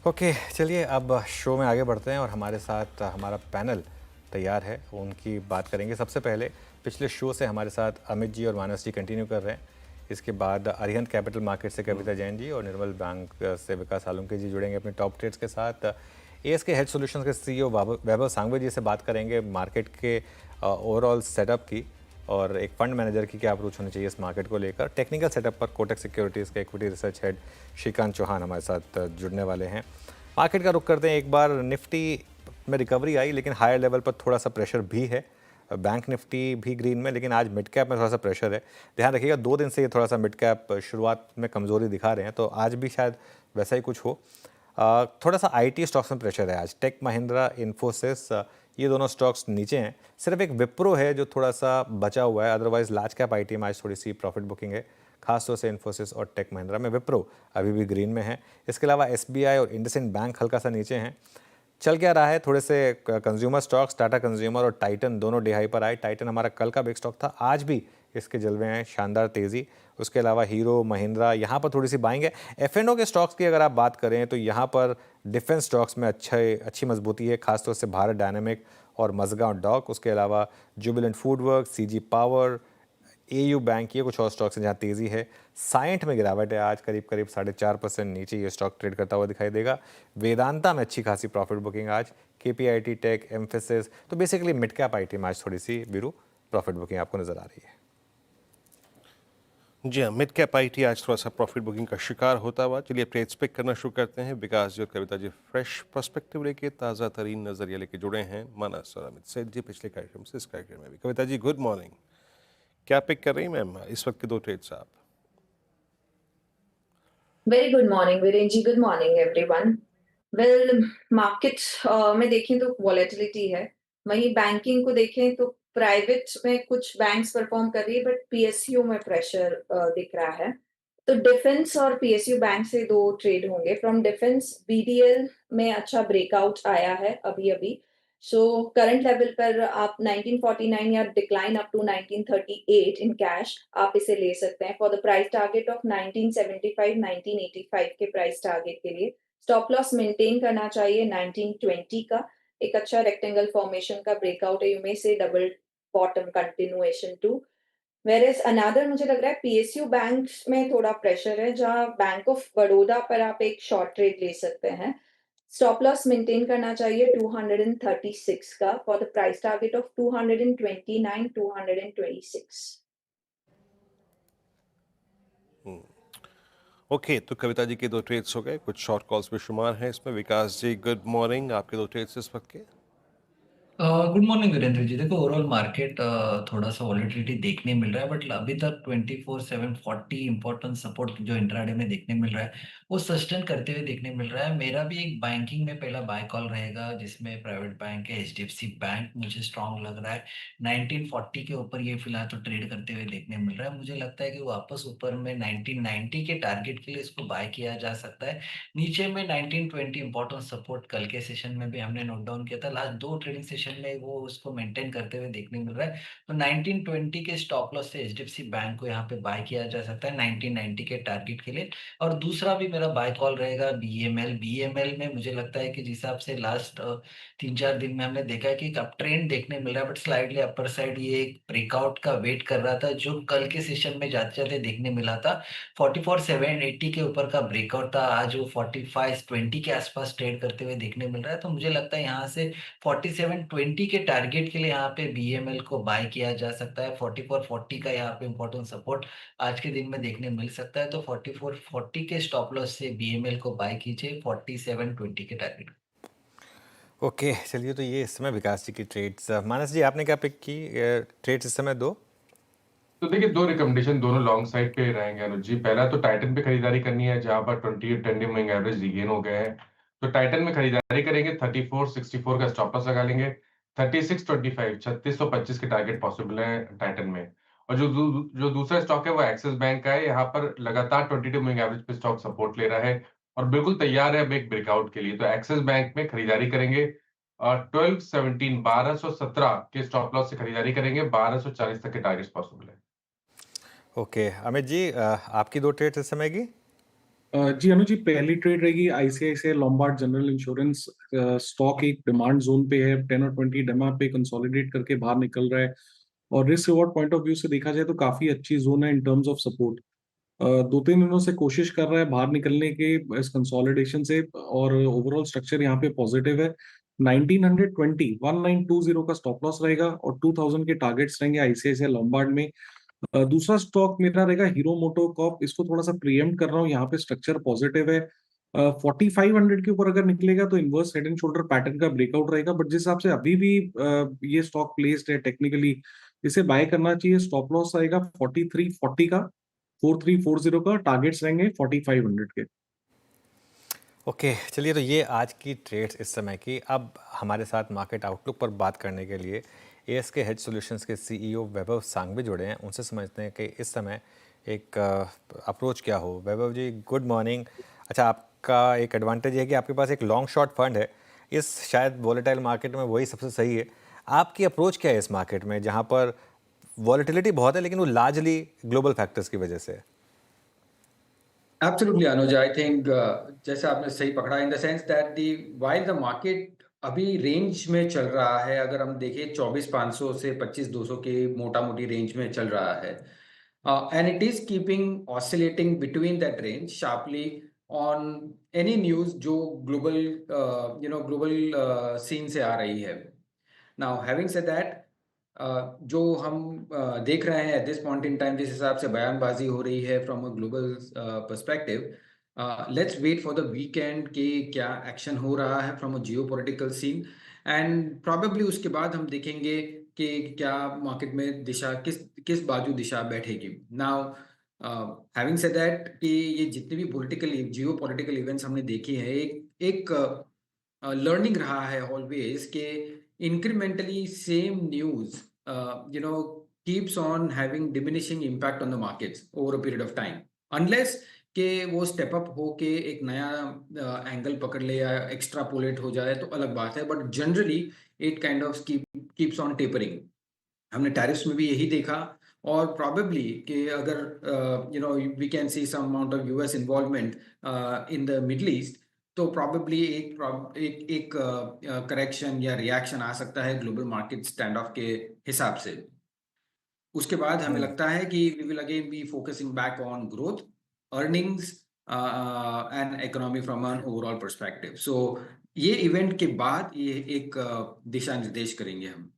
Okay, चलिए अब show में आगे बढ़ते हैं और हमारे साथ हमारा पैनल तैयार है, उनकी बात करेंगे। सबसे पहले पिछले शो से हमारे साथ अमित जी और मानस जी कंटिन्यू कर रहे हैं। इसके बाद अरिहंत कैपिटल मार्केट से कविता जैन जी और निर्मल बैंक से विकास सालुंके जी जुड़ेंगे अपने टॉप ट्रेड्स के साथ। एएसके हेल्थ सॉल्यूशंस के सीईओ वैभव सांघवी जी से बात करेंगे मार्केट के ओवरऑल सेटअप की और एक फंड मैनेजर की क्या अप्रोच होनी चाहिए इस मार्केट को लेकर। टेक्निकल सेटअप पर कोटक सिक्योरिटीज़ के equity research head Shrikant Chauhan हमारे साथ जुड़ने वाले हैं। मार्केट का रुख करते हैं। एक बार निफ्टी में रिकवरी आई लेकिन हायर लेवल पर थोड़ा सा प्रेशर भी है। बैंक निफ्टी भी ग्रीन में, लेकिन आज मिड कैप में थोड़ा सा प्रेशर है। ध्यान रखिएगा 2 दिन से ये थोड़ा सा मिड कैप शुरुआत में कमज़ोरी दिखा रहे हैं, तो आज भी शायद वैसा ही कुछ हो। थोड़ा सा आईटी स्टॉक्स में प्रेशर है आज। टेक महिंद्रा, इन्फोसिस, ये दोनों स्टॉक्स नीचे हैं। सिर्फ एक विप्रो है जो थोड़ा सा बचा हुआ है, अदरवाइज लार्ज कैप आईटी में आज थोड़ी सी प्रॉफिट बुकिंग है, खासतौर से इन्फोसिस और टेक महिंद्रा में। विप्रो अभी भी ग्रीन में है। इसके अलावा एसबीआई और इंडसइंड बैंक हल्का सा नीचे हैं। चल क्या रहा है, थोड़े से कंज्यूमर स्टॉक्स, टाटा कंज्यूमर और टाइटन दोनों डिहाई पर आए। टाइटन हमारा कल का बिग स्टॉक था, आज भी इसके जलवे हैं, शानदार तेज़ी। उसके अलावा हीरो, महिंद्रा, यहाँ पर थोड़ी सी बाइंग है। एफएनओ के स्टॉक्स की अगर आप बात करें तो यहाँ पर डिफेंस स्टॉक्स में अच्छी मजबूती है, खासतौर से भारत डायनेमिक और मजगांव डॉक। उसके अलावा Jubilant Foodwork, CG Power, AU Bank, ये कुछ और स्टॉक्स हैं जहाँ तेज़ी है। साइंट में गिरावट है, आज करीब करीब 4.5% नीचे ये स्टॉक ट्रेड करता हुआ दिखाई देगा। वेदांता में अच्छी खासी प्रॉफिट बुकिंग आज। केपीआईटी, टेक, एम्फेसिस, तो बेसिकली मिड कैप आईटी में आज थोड़ी सी वीरू प्रॉफिट बुकिंग आपको नजर आ रही है। जी हाँ, मिड कैप आईटी आज थोड़ा सा प्रॉफिट बुकिंग का शिकार होता हुआ। चलिए ट्रेड्स पिक करना शुरू करते हैं। विकास जी और कविता जी फ्रेश पर्सपेक्टिव लेके, ताज़ा तरीन नज़रिया लेके जुड़े हैं। मानस और अमित सेठ जी पिछले कार्यक्रम से इस कार्यक्रम में भी। कविता जी गुड मॉर्निंग, क्या पिक कर रही मैम इस वक्त के 2 ट्रेड्स आप? Very good morning Viren ji, good morning everyone. Well, market में देखें तो वॉलेटिलिटी है। वहीं बैंकिंग को देखें तो प्राइवेट में कुछ बैंक्स परफॉर्म कर रही है, बट पीएसयू में प्रेशर दिख रहा है। तो डिफेंस और पीएसयू बैंक से दो ट्रेड होंगे। फ्रॉम डिफेंस, बीडीएल में अच्छा ब्रेकआउट आया है अभी अभी। सो करंट लेवल पर आप 1949 या decline up to 1938 in cash आप इसे ले सकते हैं for the price target of 1975 1985 के प्राइस टारगेट के लिए। स्टॉप लॉस मेंटेन करना चाहिए 1920 का। एक अच्छा रेक्टेंगल फॉर्मेशन का ब्रेकआउट है, you may see double bottom continuation too. Whereas another मुझे लग रहा है पीएसयू बैंक्स में थोड़ा प्रेशर है, जहां बैंक ऑफ बड़ौदा पर आप एक शॉर्ट ट्रेड ले सकते हैं। स्टॉप लॉस मेंटेन करना चाहिए 236 का for the price target of 229 226। Okay, तो कविता जी के 2 ट्रेड्स हो गए, कुछ शॉर्ट कॉल्स में शुमार हैं इसमें। विकास जी गुड मॉर्निंग, आपके 2 ट्रेड्स इस वक्त के? Good morning Virendra ji. देखो, ओवरऑल मार्केट थोड़ा सा वॉलेटिलिटी देखने मिल रहा है, बट अभी तक 24/740 इंपॉर्टेंट सपोर्ट जो इंट्राडे में देखने मिल रहा है, वो सस्टेन करते हुए देखने मिल रहा है। मेरा भी एक बैंकिंग में पहला बाय कॉल रहेगा, जिसमें प्राइवेट बैंक है, एचडीएफसी बैंक मुझे स्ट्रांग लग रहा है। 1940 के ऊपर ये फिलहाल तो ट्रेड करते हुए देखने मिल रहा है। मुझे लगता है कि वापस ऊपर में 1990 के टारगेट के लिए इसको बाय किया जा सकता है। नीचे में 1920 इंपॉर्टेंट सपोर्ट कल के सेशन में भी हमने नोट डाउन किया था। लास्ट 2 ट्रेडिंग सेशन में वो उसको मेंटेन करते हुए देखने मिल रहा है। तो 1920 के स्टॉप लॉस से एचडीएफसी बैंक को यहाँ पे बाय किया जा सकता है 1990 के टारगेट के लिए। और दूसरा भी मेरा बाय कॉल रहेगा बीएमएल। बीएमएल में मुझे लगता है कि जिस हिसाब से लास्ट 3-4 दिन में हमने देखा है कि एक अप ट्रेंड देखने मिल रहा है, बट स्लाइडली अपर साइड ये एक ब्रेकआउट का वेट कर रहा था, जो कल के सेशन में जाते-जाते देखने मिला था। 44,780 के ऊपर का ब्रेकआउट था, आज वो 45,20 के आसपास ट्रेड करते हुए देखने मिल रहा है। तो मुझे लगता है यहाँ से 4720 के टारगेट के लिए यहाँ पे बीएमएल को बाय किया जा सकता है। 4440 का यहाँ पे इम्पोर्टेंट सपोर्ट आज के दिन में देखने मिल सकता है। तो 4440 के स्टॉप लॉस से बीएमएल को बाय कीजिए 4720 के टारगेट। ओके, चलिए, तो ये इस समय विकास जी की ट्रेड्स। मानस जी, आपने क्या पिक की ट्रेड्स इस समय? 2। तो देखिए, 2 रिकमेंडेशन दोनों लॉन्ग साइड पे रहेंगे अनुज जी। पहला तो टाइटन पे खरीदारी करनी है, जहां पर 28 10 मूविंग एवरेज रीगेन हो गए हैं। तो टाइटन में खरीदारी करेंगे, 3464 का स्टॉप लॉस लगा लेंगे। 3625 3625 के टारगेट पॉसिबल है टाइटन में। और जो दूसरा स्टॉक है वो एक्सिस बैंक का है। यहाँ पर लगातार 22 मूविंग एवरेज पे स्टॉक सपोर्ट ले रहा है और बिल्कुल तैयार है अब एक ब्रेकआउट के लिए। तो एक्सिस बैंक में खरीदारी करेंगे और 1217 के स्टॉप लॉस से खरीदारी करेंगे। 1240 तक के टारगेट्स पॉसिबल है। ओके, अमित जी, आपकी 2 ट्रेड्स इस समय की? जी अनु जी, पहली ट्रेड रहेगी ICICI Lombard general insurance. Stock एक डिमांड जोन पे है, 10 और 20 डेमा पे कंसोलिडेट करके बाहर निकल रहा है, और risk reward point of view से देखा जाए तो काफी अच्छी जोन है इन टर्म्स ऑफ सपोर्ट। 2-3 दिनों से कोशिश कर रहा है बाहर निकलने के इस कंसोलिडेशन से, और ओवरऑल स्ट्रक्चर यहाँ पे पॉजिटिव है। 1920 का स्टॉप लॉस रहेगा और 2000 के टारगेट्स रहेंगे आईसीआईसीआई लोम्बार्ड में। दूसरा स्टॉक मेरा रहेगा हीरो मोटोकॉर्प। इसको थोड़ा सा प्रीएम्प्ट कर रहा हूँ, यहाँ पे स्ट्रक्चर पॉजिटिव है। 4500 के ऊपर अगर निकलेगा तो inverse head and shoulder pattern का ब्रेकआउट रहेगा, बट जिस हिसाब से अभी भी ये स्टॉक प्लेस्ड है टेक्निकली, इसे बाय करना चाहिए। स्टॉप लॉस आएगा 4340 का, 4340 का, टारगेट्स रहेंगे 4500 के। ओके चलिए, तो ये आज की ट्रेड्स इस समय की। अब हमारे साथ मार्केट आउटलुक पर बात करने के लिए एएसके हेज सॉल्यूशंस के सीईओ वैभव सांघवी जुड़े हैं। उनसे समझते हैं कि इस समय एक अप्रोच क्या हो। वैभव जी, गुड मॉर्निंग। अच्छा, आपका एक एडवांटेज है कि आपके पास एक लॉन्ग शॉर्ट फंड है। इस शायद वॉलेटाइल मार्केट में वही सबसे सही है। आपकी अप्रोच क्या है इस मार्केट में, जहाँ पर वॉलेटिलिटी बहुत है लेकिन वो लार्जली ग्लोबल फैक्टर्स की वजह से है? Absolutely, Anuj. I think जैसे आपने सही पकड़ा, in the sense that the while the market अभी रेंज में चल रहा है, अगर हम देखें 24,500 से 25,200 के मोटा मोटी रेंज में चल रहा है, and it is keeping oscillating between that range sharply on any news जो ग्लोबल ग्लोबल सीन से आ रही है। नाउ हैविंग सेड दैट, जो हम देख रहे हैं at this point in time, जिस हिसाब से बयानबाजी हो रही है from a global perspective, let's wait for the weekend कि क्या एक्शन हो रहा है from a geopolitical scene, and probably उसके बाद हम देखेंगे कि क्या मार्केट में दिशा किस बाजू दिशा बैठेगी। नाउ हैविंग सेड दैट कि ये जितने भी पॉलिटिकल जियोपॉलिटिकल इवेंट्स हमने देखी है, एक लर्निंग रहा है ऑलवेज के incrementally same news keeps on having diminishing impact on the markets over a period of time, unless कि वो स्टेप अप हो के एक नया एंगल पकड़ ले या एक्स्ट्रापोलेट हो जाए तो अलग बात है, but generally it kind of keeps on tapering. हमने टैरिफ्स में भी यही देखा, और प्रॉबेबली कि अगर we can see some amount of US involvement in the Middle East, तो प्रॉबेबली एक करेक्शन या रिएक्शन आ सकता है ग्लोबल मार्केट स्टैंड ऑफ के हिसाब से। उसके बाद हमें लगता है कि we will again be focusing back on growth, earnings and economy from an overall perspective. So ये इवेंट के बाद ये एक दिशा निर्देश करेंगे हम।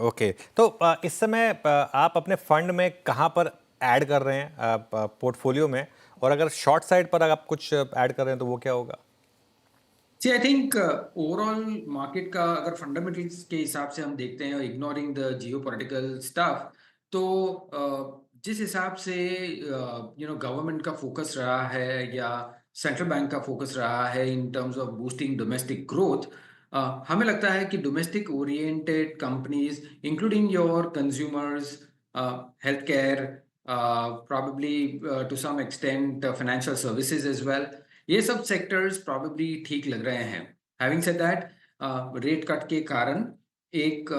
ओके, तो इस समय आप अपने फंड में कहाँ पर ऐड कर रहे हैं पोर्टफोलियो में, और अगर शॉर्ट साइड पर आप कुछ ऐड कर रहे हैं तो वो क्या होगा? सी आई थिंक ओवरऑल मार्केट का अगर फंडामेंटल्स के हिसाब से हम देखते हैं, इग्नोरिंग द जियोपॉलिटिकल स्टफ, तो जिस हिसाब से गवर्नमेंट का फोकस रहा है या सेंट्रल बैंक का फोकस रहा है in terms of boosting domestic growth, हमें लगता है कि domestic oriented companies including your consumers, health care, probably to some extent financial services as well, ये सब सेक्टर्स प्रॉबेबली ठीक लग रहे हैं। Having said that, rate cut के कारण एक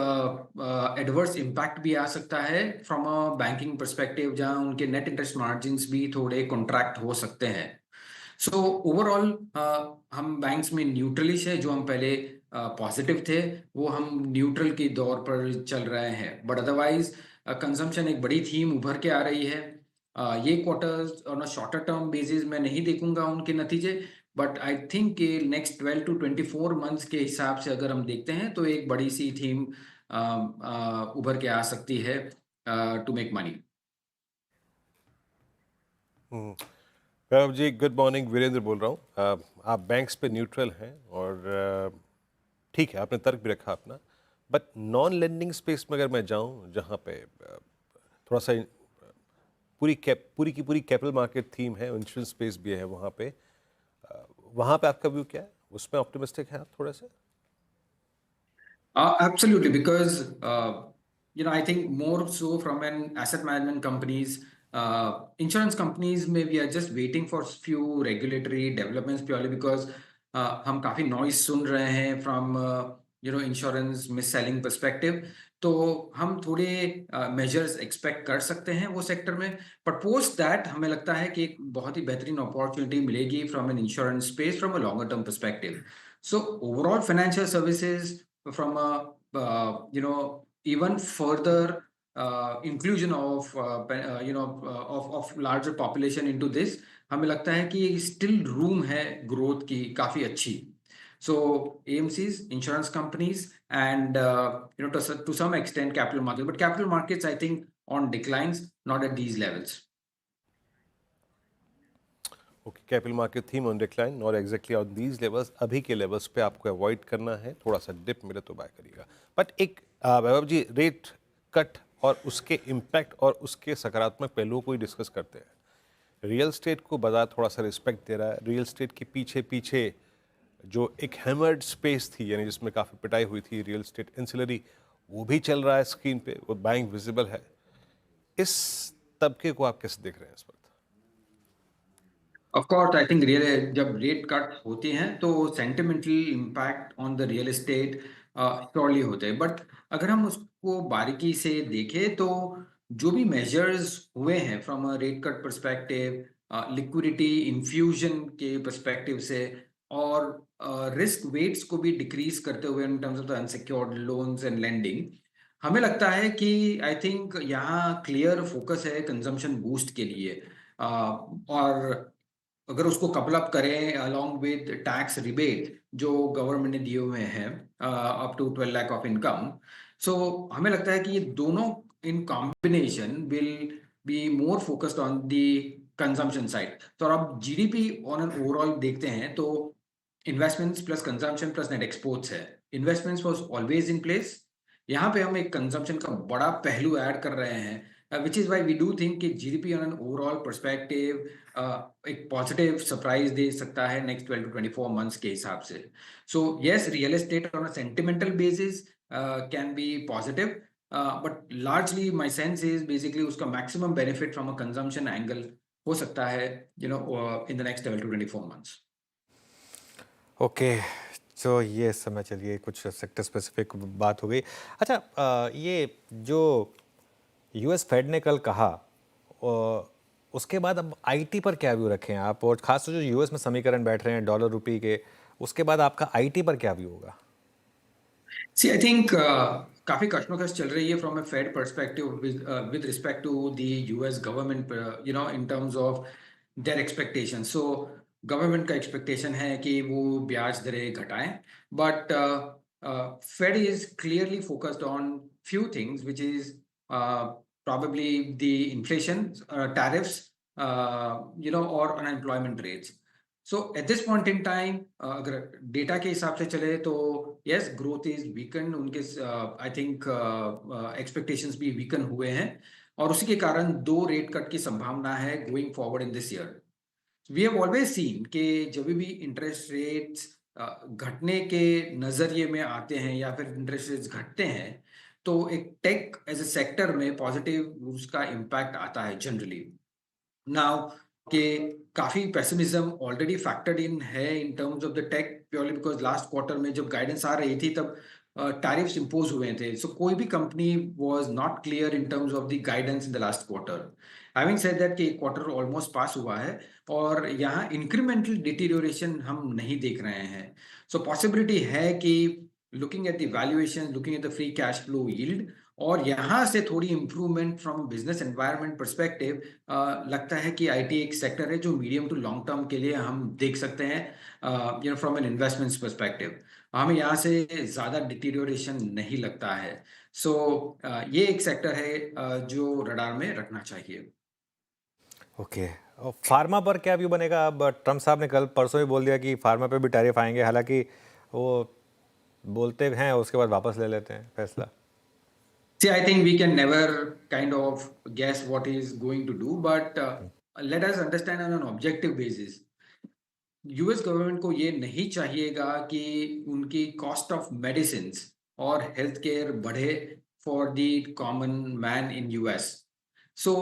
एडवर्स इम्पैक्ट भी आ सकता है फ्रॉम अ बैंकिंग परस्पेक्टिव, जहां उनके नेट इंटरेस्ट मार्जिन्स भी थोड़े कॉन्ट्रैक्ट हो सकते हैं। सो ओवरऑल हम बैंक्स में न्यूट्रलिश है, जो हम पहले पॉजिटिव थे वो हम न्यूट्रल के दौर पर चल रहे हैं, बट अदरवाइज कंजम्पशन एक बड़ी थीम उभर के आ रही है। ये quarters on a shorter term basis मैं नहीं देखूंगा उनके नतीजे, बट आई थिंक कि नेक्स्ट 12 to 24 मंथ्स के हिसाब से अगर हम देखते हैं तो एक बड़ी सी थीम उभर के आ सकती है to make money. Vaibhav ji, good morning. Virendra बोल रहा हूँ। आप बैंक्स पे न्यूट्रल हैं और ठीक है, आपने तर्क भी रखा अपना, बट नॉन लेंडिंग स्पेस में अगर मैं जाऊँ जहाँ पे थोड़ा सा पूरी की पूरी कैपिटल मार्केट थीम है, इंश्योरेंस स्पेस भी है वहाँ पे आपका व्यू क्या है? उसमें ऑप्टिमिस्टिक है आप थोड़ा सा? Absolutely, because I think more so from an asset management companies, insurance companies में we are just waiting for few regulatory developments purely because हम काफी noise सुन रहे हैं from insurance miss selling perspective, तो हम थोड़े मेजर्स एक्सपेक्ट कर सकते हैं वो सेक्टर में। बट पोस्ट दैट हमें लगता है कि एक बहुत ही बेहतरीन अपॉर्चुनिटी मिलेगी from an insurance space from a longer term perspective. So overall financial services from a even further inclusion of of larger population into this, हमें लगता है कि स्टिल रूम है ग्रोथ की काफी अच्छी। So AMCs, insurance companies, and to some extent capital markets, but capital markets I think on declines, not at these levels. Okay, capital market theme on decline, not exactly on these levels. अभी के levels पे आपको avoid करना है, थोड़ा सा dip मिले तो बाय करिएगा। बट एक वैभव जी, रेट कट और उसके इम्पैक्ट और उसके सकारात्मक पहलुओं को ही डिस्कस करते हैं। रियल स्टेट को बाजार थोड़ा सा रिस्पेक्ट दे रहा है। रियल स्टेट के पीछे पीछे जो एक हैमर्ड स्पेस थी, यानी जिसमें काफ़ी पिटाई हुई थी, रियल स्टेट इंसिलरी, वो भी चल रहा है स्क्रीन पे, वो बाइंग विजिबल है। इस तबके को आप कैसे देख रहे हैं इस वक्त? Of course, I think जब रेट कट होते हैं तो sentimental impact on the real estate surely होते हैं। बट अगर हम उसको बारीकी से देखें तो जो भी मेजर्स हुए हैं from a rate cut perspective, liquidity infusion के पर्सपेक्टिव से, और रिस्क वेट्स को भी डिक्रीज करते हुए in terms of the unsecured loans and lending, हमें लगता है कि आई थिंक यहाँ क्लियर फोकस है कंजम्पशन बूस्ट के लिए। और अगर उसको कपल अप करें अलॉन्ग विद टैक्स रिबेट जो गवर्नमेंट ने दिए हुए हैं up to 12 lakh of income, so हमें लगता है कि ये दोनों in combination will be more focused on the consumption side. तो अब जीडीपी ऑन एन ओवरऑल देखते हैं तो investments plus consumption plus net exports है। Investments was always in place, यहाँ पे हम एक कंजम्पशन का बड़ा पहलू ऐड कर रहे हैं, which is why we do think कि GDP on an overall perspective एक पॉजिटिव सरप्राइज दे सकता है नेक्स्ट 12 to 24 months के हिसाब से। So yes, real estate on a sentimental basis can be positive, but largely my sense is basically उसका maximum benefit from a consumption angle हो सकता है in the next 12 to 24 months। Okay, तो ये समय चलिए कुछ सेक्टर स्पेसिफिक बात हो गई। अच्छा, ये जो यूएस फेड ने कल कहा, उसके बाद अब आईटी पर क्या व्यू रखें आप, और खासतौर जो यूएस में समीकरण बैठ रहे हैं डॉलर रुपी के, उसके बाद आपका आईटी पर क्या व्यू होगा? सी आई थिंक काफी कशमकश चल रही है from a Fed perspective with respect to the US government, in terms of their expectation. So government का एक्सपेक्टेशन है कि वो ब्याज दरें घटाएं, but Fed is clearly focused on few things which is probably the inflation, tariffs, और unemployment rates. So at this point in time, अगर data के हिसाब से चले तो yes, growth is weakened, उनके I think expectations भी weaken हुए हैं, और उसी के कारण 2 रेट कट की संभावना है going forward in this year. We have always seen कि जब भी इंटरेस्ट रेट्स घटने के नजरिए में आते हैं या फिर इंटरेस्ट रेट्स घटते हैं तो एक टेक एज ए सेक्टर में पॉजिटिव उसका इम्पैक्ट आता है जनरली। नाउ के काफी पेसिमिज्म ऑलरेडी फैक्टर्ड इन है in terms of the tech, purely because last quarter में जब गाइडेंस आ रही थी तब टैरिफ्स इंपोज हुए थे। सो कोई भी company was not clear in terms of the guidance in the last quarter. Having said that कि एक क्वार्टर ऑलमोस्ट पास हुआ है और यहाँ इंक्रीमेंटल डिटीरियोरेशन हम नहीं देख रहे हैं। सो पॉसिबिलिटी है कि looking at the valuation, looking at the free cash flow yield, और यहाँ से थोड़ी improvement from business environment perspective, लगता है कि आईटी एक सेक्टर है जो मीडियम टू लॉन्ग टर्म के लिए हम देख सकते हैं फ्रॉम एन इन्वेस्टमेंट्स परस्पेक्टिव। हमें यहाँ से ज़्यादा डिटीरियोरेशन नहीं लगता है। सो ये एक सेक्टर है जो रडार में रखना चाहिए। ओके, और फार्मा पर क्या व्यू बनेगा? अब ट्रम्प साहब ने कल परसों ही बोल दिया कि फार्मा पे भी टैरिफ आएंगे, हालांकि वो बोलते हैं उसके बाद वापस ले लेते हैं फैसला। See, I think we can never kind of guess what he's going to do, but let us understand on an objective basis. US government को ये नहीं चाहिएगा कि उनकी कॉस्ट ऑफ मेडिसिन और हेल्थ केयर बढ़े for the common man in US. So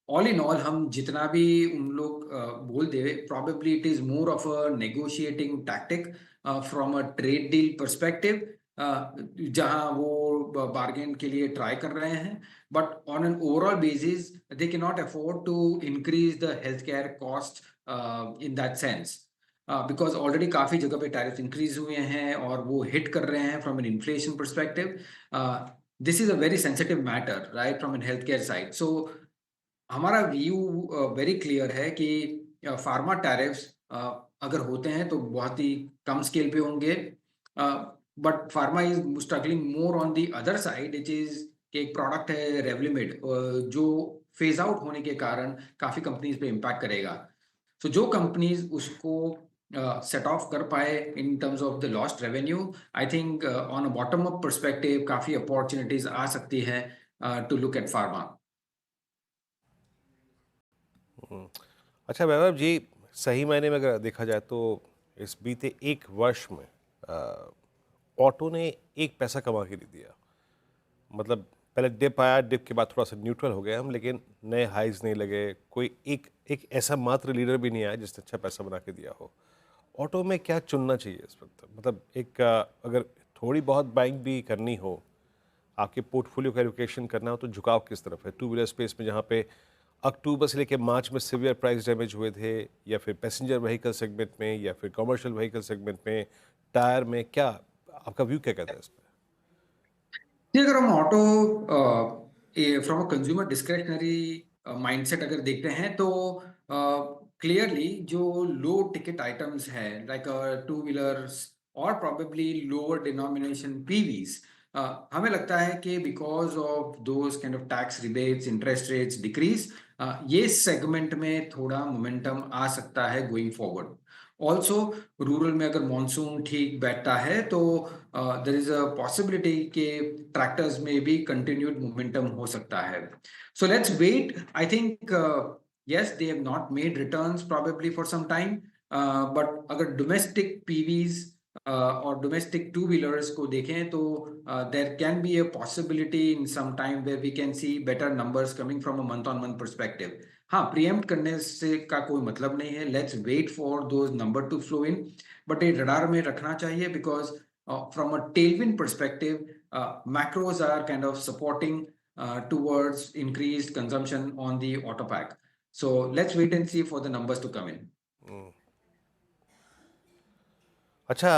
all in all हम जितना भी उन लोग बोल दे, probably it is more of a negotiating tactic from a trade deal perspective जहां वो बार्गेन के लिए ट्राई कर रहे हैं, but on an overall basis they can not afford to increase the health care cost in that sense, because already काफी जगह पे टैरिफ इंक्रीज हुए हैं और वो हिट कर रहे हैं from an inflation perspective. This is a very sensitive matter, right, from an health care side. So हमारा व्यू वेरी क्लियर है कि फार्मा टैरिफ्स अगर होते हैं तो बहुत ही कम स्केल पे होंगे, but pharma is struggling more on the other side, which is कि एक प्रोडक्ट है रेवलिमिड जो फेज आउट होने के कारण काफी कंपनीज पे इम्पैक्ट करेगा. सो जो कंपनीज उसको सेट ऑफ कर पाए इन terms of the lost revenue, I think on a bottom up perspective काफी अपॉर्चुनिटीज आ सकती है टू लुक एट फार्मा. अच्छा वैभव जी, सही मायने में अगर देखा जाए तो इस बीते एक वर्ष में ऑटो ने एक पैसा कमा के नहीं दिया. मतलब पहले डिप आया, डिप के बाद थोड़ा सा न्यूट्रल हो गए हम, लेकिन नए हाइज नहीं लगे. कोई एक ऐसा मात्र लीडर भी नहीं आया जिसने अच्छा पैसा बना के दिया हो. ऑटो में क्या चुनना चाहिए इस वक्त? मतलब एक अगर थोड़ी बहुत बाइंग भी करनी हो, आपके पोर्टफोलियो का एलोकेशन करना हो, तो झुकाव किस तरफ है? टू व्हीलर स्पेस में जहाँ पे अक्टूबर से लेकर मार्च में सिवियर प्राइस डैमेज हुए थे, या फिर पैसेंजर व्हीकल सेगमेंट में, या फिर कमर्शियल व्हीकल सेगमेंट में, टायर में, क्या आपका व्यू क्या कहता है इस पर? जी, अगर हम auto from a consumer discretionary mindset अगर देखते हैं तो क्लियरली जो लो टिकट आइटम्स हैं लाइक टू व्हीलर्स और प्रोबेबली लोअर डिनोमिनेशन पीवीज, हमें लगता है कि because of those kind of tax rebates, interest rates decrease, ये सेगमेंट में थोड़ा मोमेंटम आ सकता है गोइंग फॉरवर्ड. ऑल्सो रूरल में अगर मॉनसून ठीक बैठता है तो there is a possibility कि tractors में भी continued momentum हो सकता है. So let's wait. I think yes, they have not made returns probably for some time, but अगर domestic PVs और domestic two wheelers को देखें तो there can be a possibility in some time where we can see better numbers coming from a month on month perspective. हाँ, preempt करने से का कोई मतलब नहीं है. Let's wait for those number to flow in, but ये radar में रखना चाहिए because from a tailwind perspective, macros are kind of supporting towards increased consumption on the auto pack. So let's wait and see for the numbers to come in. अच्छा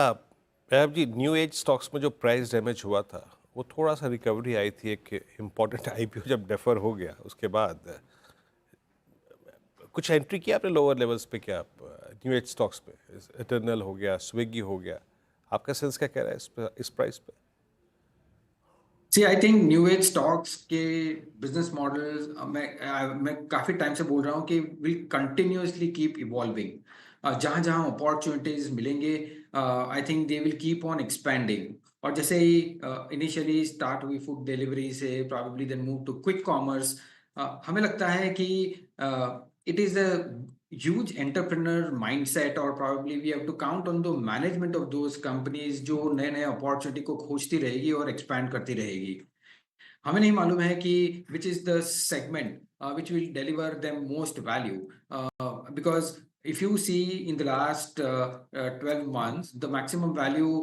वैभव जी, new age stocks में जो price damage हुआ था, वो थोड़ा सा recovery आई थी. एक इम्पॉर्टेंट आईपीओ जब डेफर हो गया उसके बाद कुछ एंट्री किया आपने लोअर लेवल्स पे? क्या आप न्यू एज स्टॉक्स पे, इटर्नल हो गया, स्विगी हो गया, आपका सेंस क्या कह रहा है इस प्राइस पे? See, I think new age stocks के business models मैं काफी टाइम से बोल रहा हूँ कि will continuously keep evolving. जहाँ जहाँ opportunities मिलेंगे, I think they will keep on expanding. और जैसे ही initially start हुई food delivery से probably then move to quick commerce, हमें लगता है कि it is a huge entrepreneur mindset और probably we have to count on the management of those companies जो नए नए अपॉर्चुनिटी को खोजती रहेगी और एक्सपैंड करती रहेगी. हमें नहीं मालूम है कि which is the segment which will deliver them most value, because if you see in the last 12 months the maximum value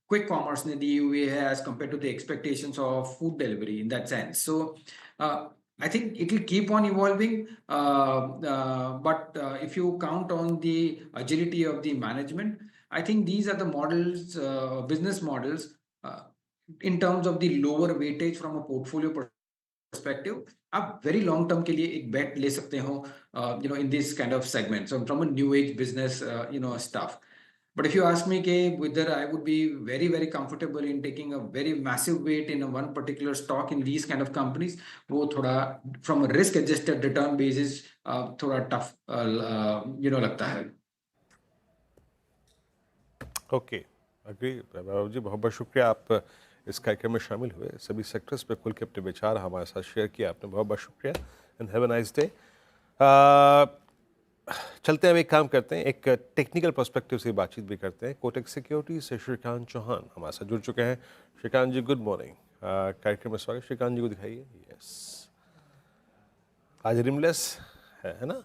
quick commerce ने दी हुई है as compared to the expectations of food delivery in that sense. So I think it will keep on evolving, but if you count on the agility of the management, I think these are the models, business models, in terms of the lower weightage from a portfolio perspective. आप very long term के लिए एक bet ले सकते हो, in this kind of segment. So from a new age business, stuff. But if you ask me whether I would be very, very comfortable in taking a very massive weight in a one particular stock in these kind of companies, वो थोड़ा from a risk adjusted return basis थोड़ा tough लगता है. Okay, agree वैभव जी, बहुत बहुत शुक्रिया आप इस कार्यक्रम में शामिल हुए. सभी सेक्टर्स पे खुल के अपने विचार हमारे साथ शेयर किया आपने, बहुत बहुत शुक्रिया and have a nice day. चलते हैं, हम एक काम करते हैं, एक टेक्निकल पर्सपेक्टिव से बातचीत भी करते हैं. कोटक सिक्योरिटी से श्रीकांत चौहान हमारे साथ जुड़ चुके हैं. श्रीकांत जी, गुड मॉर्निंग. कार्यक्रम में स्वागत. श्रीकांत जी को दिखाइए. यस, आज रिमलेस है ना?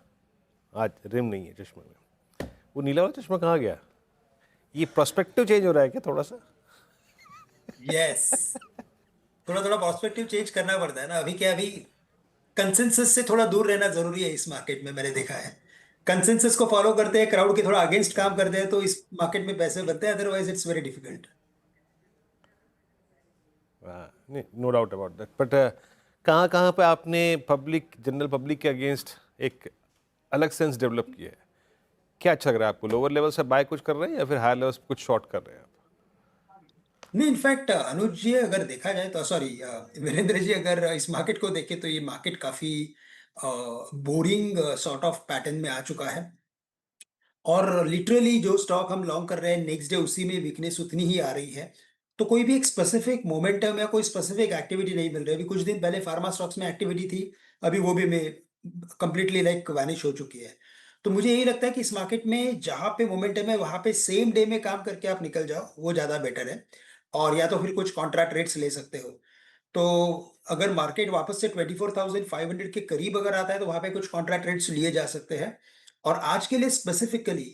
आज रिम नहीं है चश्मे में. वो नीला वाला चश्मा कहाँ गया? ये पर्सपेक्टिव चेंज हो रहा है क्या थोड़ा सा? यस, थोड़ा थोड़ा पर्सपेक्टिव चेंज करना पड़ता है ना। अभी क्या, अभी कंसेंसस से थोड़ा दूर रहना जरूरी है इस मार्केट में, मैंने देखा है। कंसेंसस को फॉलो करते हैं, क्राउड के थोड़ा अगेंस्ट काम करते हैं, तो इस मार्केट में पैसे बनते हैं, अदरवाइज इट्स वेरी डिफिकल्ट। नहीं, no doubt about that, but कहाँ कहाँ पे आपने पब्लिक, जनरल पब्लिक के अगेंस्ट एक अलग सेंस डेवलप किया है? क्या अच्छा लग रहा है आपको? लोअर लेवल से बाय कुछ कर रहे हैं या फिर हायर लेवल से कुछ शॉर्ट कर रहे हैं आप? नहीं, इनफैक्ट अनुज जी अगर देखा जाए तो, सॉरी वीरेंद्र जी, अगर इस मार्केट को देखें तो ये मार्केट काफी बोरिंग सॉर्ट ऑफ पैटर्न में आ चुका है। और लिटरली जो स्टॉक हम लॉन्ग कर रहे हैं, नेक्स्ट डे उसी में वीकनेस उतनी ही आ रही है। तो कोई भी एक स्पेसिफिक मोमेंटम या कोई स्पेसिफिक एक्टिविटी नहीं मिल रही। अभी कुछ दिन पहले फार्मा स्टॉक्स में एक्टिविटी थी, अभी वो भी में कंप्लीटली लाइक वैनिश हो चुकी है। तो मुझे यही लगता है कि इस मार्केट में जहां पे मोमेंटम है वहां पे सेम डे में काम करके आप निकल जाओ, वो ज्यादा बेटर है। और या तो फिर कुछ कॉन्ट्रैक्ट रेट्स ले सकते हो। तो अगर मार्केट वापस से 24,500 के करीब अगर आता है तो वहां पे कुछ कॉन्ट्रैक्ट रेट्स लिए जा सकते हैं। और आज के लिए स्पेसिफिकली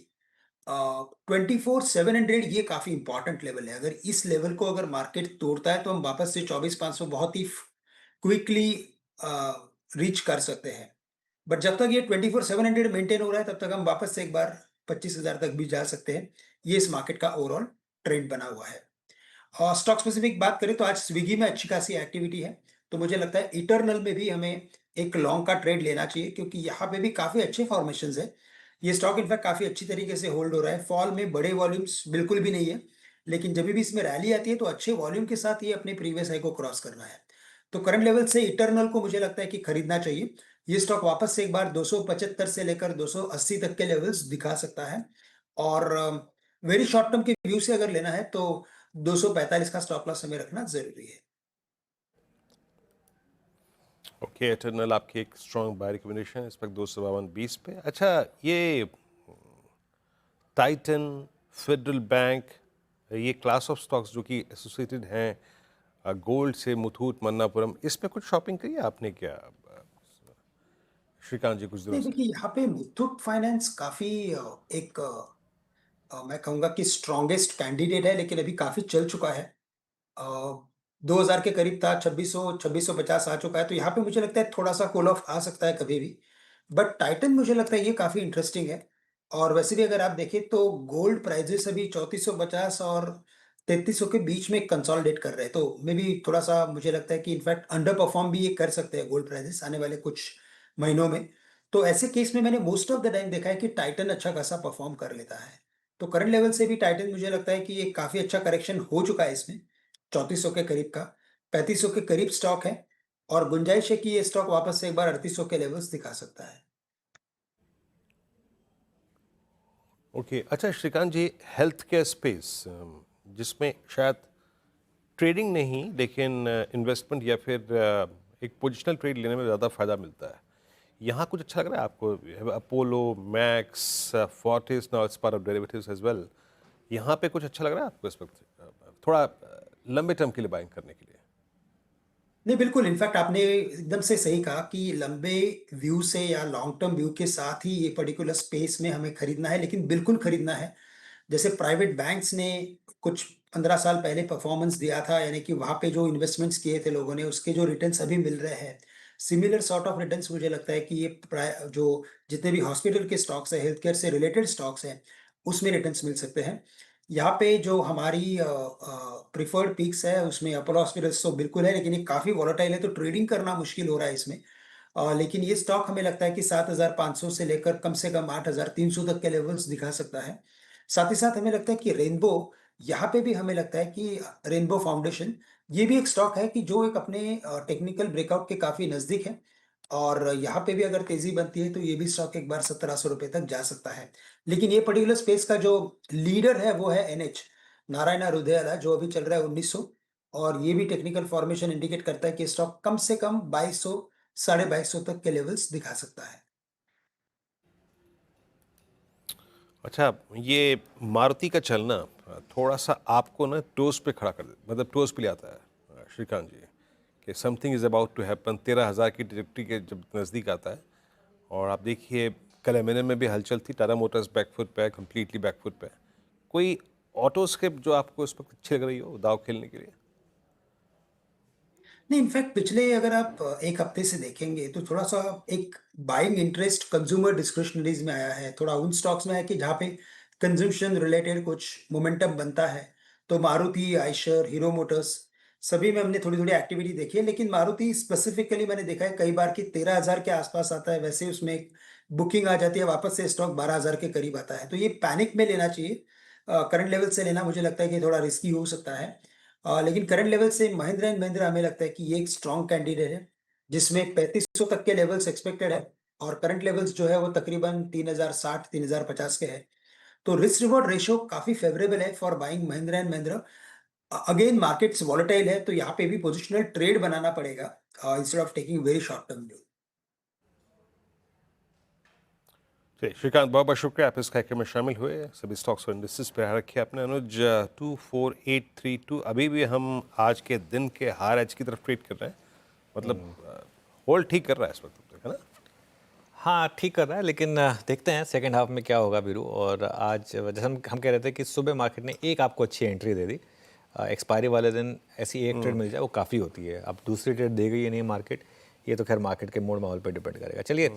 24,700 ये काफी इंपॉर्टेंट लेवल है। अगर इस लेवल को अगर मार्केट तोड़ता है तो हम वापस से 24,500 बहुत ही क्विकली रीच कर सकते हैं। बट जब तक ये 24,700 मेंटेन हो रहा है तब तक हम वापस से एक बार 25,000 तक भी जा सकते हैं। ये इस मार्केट का ओवरऑल ट्रेंड बना हुआ है। और स्टॉक स्पेसिफिक बात करें तो आज स्विगी में अच्छी खासी एक्टिविटी है। तो मुझे लगता है इटरनल में भी हमें एक लॉन्ग का ट्रेड लेना चाहिए, क्योंकि यहाँ पे भी काफी अच्छे फॉर्मेशंस है। ये स्टॉक इनफैक्ट काफी अच्छी तरीके से होल्ड हो रहा है। फॉल में बड़े वॉल्यूम्स बिल्कुल भी नहीं है, लेकिन जब भी इसमें रैली आती है तो अच्छे वॉल्यूम के साथ ये अपने प्रीवियस हाई को क्रॉस करना है। तो करंट लेवल से इटरनल को मुझे लगता है कि खरीदना चाहिए। ये स्टॉक वापस से एक बार 275 से लेकर 280 तक के लेवल्स दिखा सकता है। और वेरी शॉर्ट टर्म के व्यू से अगर लेना है तो 245 का स्टॉप लॉस हमें रखना जरूरी है। ओके, एटर्नल आपकी एक स्ट्रॉन्ग बाय रिकमेंडेशन है इस वक्त 252.20 पे। अच्छा, ये टाइटन, फेडरल बैंक, ये क्लास ऑफ स्टॉक्स जो कि एसोसिएटेड हैं गोल्ड से, मुथूट, मन्नापुरम, इस पे कुछ शॉपिंग करी है आपने क्या श्रीकांत जी कुछ दिनों नहीं से? देखिए, यहाँ पे मुथूट फाइनेंस काफी एक मैं कहूंगा कि स्ट्रॉन्गेस्ट कैंडिडेट है, लेकिन अभी काफी चल चुका है। 2000 के करीब था, 2650 आ चुका है। तो यहाँ पे मुझे लगता है थोड़ा सा कूल ऑफ आ सकता है कभी भी। बट टाइटन मुझे लगता है ये काफी इंटरेस्टिंग है। और वैसे भी अगर आप देखें तो गोल्ड प्राइजेस अभी 3450 और 3300 के बीच में कंसोलिडेट कर रहे हैं। तो मे भी थोड़ा सा मुझे लगता है कि इनफैक्ट अंडर परफॉर्म भी ये कर सकते हैं गोल्ड प्राइजेस आने वाले कुछ महीनों में। तो ऐसे केस में मैंने मोस्ट ऑफ द टाइम देखा है कि टाइटन अच्छा खासा परफॉर्म कर लेता है। तो करंट लेवल से भी टाइटन मुझे लगता है कि ये काफी अच्छा करेक्शन हो चुका है इसमें, 3400 के करीब का, 3500 के करीब स्टॉक है। और गुंजाइश है कि ये स्टॉक वापस से एक बार 3800 के लेवल्स दिखा सकता है। ओके, अच्छा श्रीकांत जी, हेल्थ केयर स्पेस जिसमें शायद ट्रेडिंग नहीं लेकिन इन्वेस्टमेंट या फिर एक पोजिशनल ट्रेड लेने में ज़्यादा फायदा मिलता है, यहाँ कुछ अच्छा लग रहा है आपको? Apollo, Max, Fortis, now it's part of derivatives as well, यहाँ पे कुछ अच्छा लग रहा है आपको इस वक्त थोड़ा लंबे टर्म के लिए बाइंग करने के लिए? नहीं, बिल्कुल। इनफैक्ट आपने एकदम से सही कहा कि लंबे व्यू से या लॉन्ग टर्म व्यू के साथ ही ये पर्टिकुलर स्पेस में हमें खरीदना है, लेकिन बिल्कुल खरीदना है। जैसे प्राइवेट बैंक्स ने कुछ 15 साल पहले परफॉर्मेंस दिया था, यानी कि वहां पे जो इन्वेस्टमेंट्स किए थे लोगों ने, उसके जो रिटर्न्स अभी मिल रहे हैं, सिमिलर सॉर्ट ऑफ रिटर्न्स मुझे लगता है कि ये जो जितने भी हॉस्पिटल के स्टॉक्स है, हेल्थ केयर से रिलेटेड स्टॉक्स हैं, उसमें रिटर्न्स मिल सकते हैं। यहाँ पे जो हमारी प्रिफर्ड पिक्स है उसमें अपोलो हॉस्पिटल्स तो बिल्कुल है, लेकिन ये काफी वॉलेटाइल है तो ट्रेडिंग करना मुश्किल हो रहा है इसमें। लेकिन ये स्टॉक हमें लगता है कि 7,500 से लेकर कम से कम 8,300 तक के लेवल्स दिखा सकता है। साथ ही साथ हमें लगता है कि रेनबो, यहाँ पे भी हमें लगता है कि रेनबो फाउंडेशन, ये भी एक स्टॉक है कि जो एक अपने टेक्निकल ब्रेकआउट के काफी नजदीक है। और यहाँ पे भी अगर तेजी बनती है तो ये भी स्टॉक एक बार 1,700 रुपए तक जा सकता है। लेकिन ये पर्टिकुलर स्पेस का जो लीडर है वो है एनएच, नारायण हृदयाला, जो अभी चल रहा है 1900। और ये भी टेक्निकल फॉर्मेशन इंडिकेट करता है कि स्टॉक कम से कम 2200, 2250 तक के लेवल्स दिखा सकता है। अच्छा, ये मारुति का चलना थोड़ा सा आपको ना टोस पे खड़ा कर दे, मतलब टोस पे ले आता है श्रीकांत जी, कि something is about to happen. 13,000 की ट्रिजक्ट्री के जब नज़दीक आता है, और आप देखिए कल एमएनएम में भी हलचल थी, टाटा मोटर्स बैकफुट पे है, कम्प्लीटली बैकफुट पे है। कोई ऑटो स्क्रिप्ट जो आपको इस वक्त अच्छी लग रही हो दाव खेलने के लिए? नहीं, इनफैक्ट पिछले अगर आप एक हफ्ते से देखेंगे तो थोड़ा सा एक बाइंग इंटरेस्ट कंज्यूमर डिस्क्रिशनरीज में आया है, थोड़ा उन स्टॉक्स में है कि जहाँ पे कंजम्पशन रिलेटेड कुछ मोमेंटम बनता है। तो मारुति, आइशर, हीरो मोटर्स सभी में हमने थोड़ी थोड़ी एक्टिविटी देखी है, लेकिन मारुति स्पेसिफिकली मैंने देखा है कई बार कि 13,000 के आसपास आता है, वैसे उसमें एक बुकिंग आ जाती है, वापस से स्टॉक 12,000 के करीब आता है। तो ये पैनिक में लेना चाहिए, करंट लेवल से लेना मुझे लगता है कि थोड़ा रिस्की हो सकता है। लेकिन करंट लेवल से महिंद्रा एंड महिंद्रा हमें लगता है कि ये एक स्ट्रॉन्ग कैंडिडेट है, जिसमें 3500 तक के लेवल्स एक्सपेक्टेड है और करंट लेवल्स जो है वो तकरीबन 3060 3050 के हैं। तो रिस्क रिवॉर्ड रेशियो काफी फेवरेबल है for buying Mahindra and Mahindra. Again markets volatile है, तो यहाँ पे भी पोजिशनल ट्रेड बनाना पड़ेगा instead of taking very short term view. चलिए श्रीकांत, बहुत बहुत शुक्रिया आप इस कार्यक्रम में शामिल हुए। सभी स्टॉक्स और इंडस्ट्रीज पे रखे आपने। अनुज, 24832 अभी भी हम आज के दिन के हार एज की तरफ ट्रेड कर रहे हैं, मतलब होल्ड ठीक कर रहा है इस वक्त तक, है ना? हाँ, ठीक कर रहा है, लेकिन देखते हैं सेकंड हाफ में क्या होगा बीरू। और आज जैसे हम कह रहे थे कि सुबह मार्केट ने एक आपको अच्छी एंट्री दे दी, एक्सपायरी वाले दिन ऐसी एक ट्रेड मिल जाए वो काफ़ी होती है। अब दूसरी ट्रेड दे गई है नहीं मार्केट, ये तो खैर मार्केट के मूड माहौल पर डिपेंड करेगा। चलिए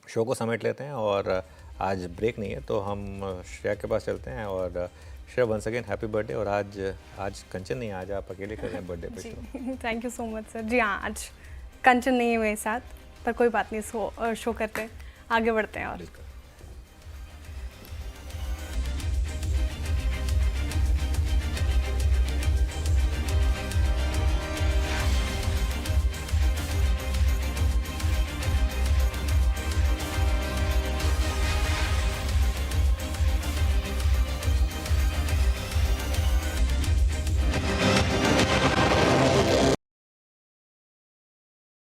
शो को समेट लेते हैं, और आज ब्रेक नहीं है तो हम श्रेया के पास चलते हैं। और Shreya, once again happy birthday. और आज कंचन नहीं है, आज आप अकेले कर रहे हैं बर्थडे पे show. Thank you so much sir. जी हाँ, आज कंचन नहीं है मेरे साथ, पर कोई बात नहीं, शो करते हैं, आगे बढ़ते हैं। और